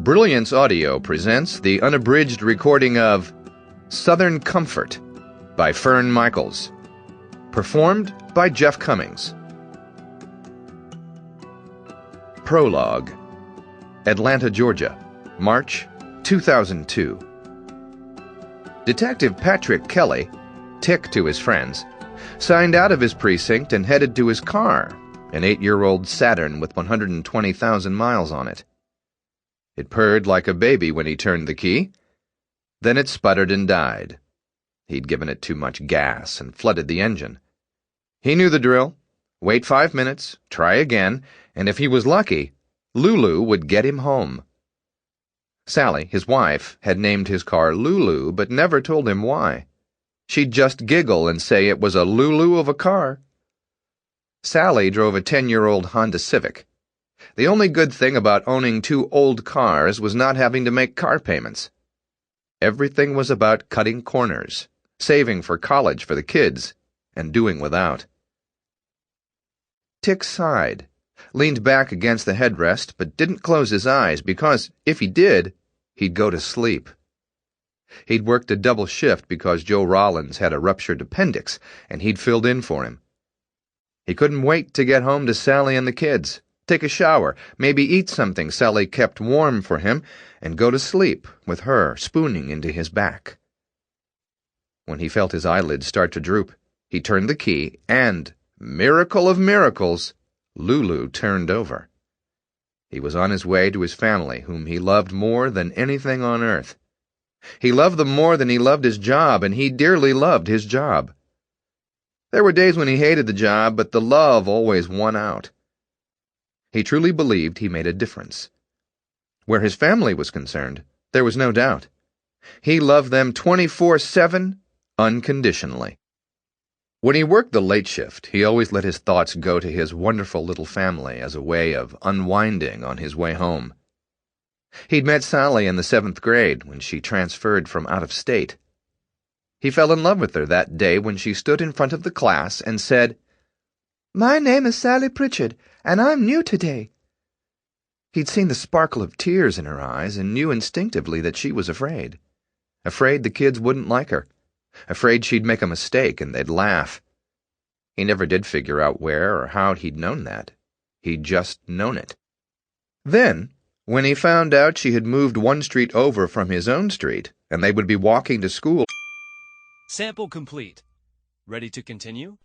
Brilliance Audio presents the unabridged recording of Southern Comfort by Fern Michaels, performed by Jeff Cummings. Prologue. Atlanta, Georgia, March 2002. Detective Patrick Kelly, Tick to his friends, signed out of his precinct and headed to his car, an 8-year-old Saturn with 120,000 miles on it. It purred like a baby when he turned the key. Then it sputtered and died. He'd given it too much gas and flooded the engine. He knew the drill. Wait 5 minutes, try again, and if he was lucky, Lulu would get him home. Sally, his wife, had named his car Lulu, but never told him why. She'd just giggle and say it was a Lulu of a car. Sally drove a 10-year-old Honda Civic. The only good thing about owning 2 old cars was not having to make car payments. Everything was about cutting corners, saving for college for the kids, and doing without. Tick sighed, leaned back against the headrest, but didn't close his eyes because, if he did, he'd go to sleep. He'd worked a double shift because Joe Rollins had a ruptured appendix, and he'd filled in for him. He couldn't wait to get home to Sally and the kids, take a shower, maybe eat something Sally kept warm for him, and go to sleep with her spooning into his back. When he felt his eyelids start to droop, he turned the key, and, miracle of miracles, Lulu turned over. He was on his way to his family, whom he loved more than anything on earth. He loved them more than he loved his job, and he dearly loved his job. There were days when he hated the job, but the love always won out. He truly believed he made a difference. Where his family was concerned, there was no doubt. He loved them 24/7, unconditionally. When he worked the late shift, he always let his thoughts go to his wonderful little family as a way of unwinding on his way home. He'd met Sally in the 7th grade when she transferred from out of state. He fell in love with her that day when she stood in front of the class and said, "My name is Sally Pritchard, and I'm new today." He'd seen the sparkle of tears in her eyes and knew instinctively that she was afraid. Afraid the kids wouldn't like her. Afraid she'd make a mistake and they'd laugh. He never did figure out where or how he'd known that. He'd just known it. Then, when he found out she had moved 1 street over from his own street, and they would be walking to school. Sample complete. Ready to continue?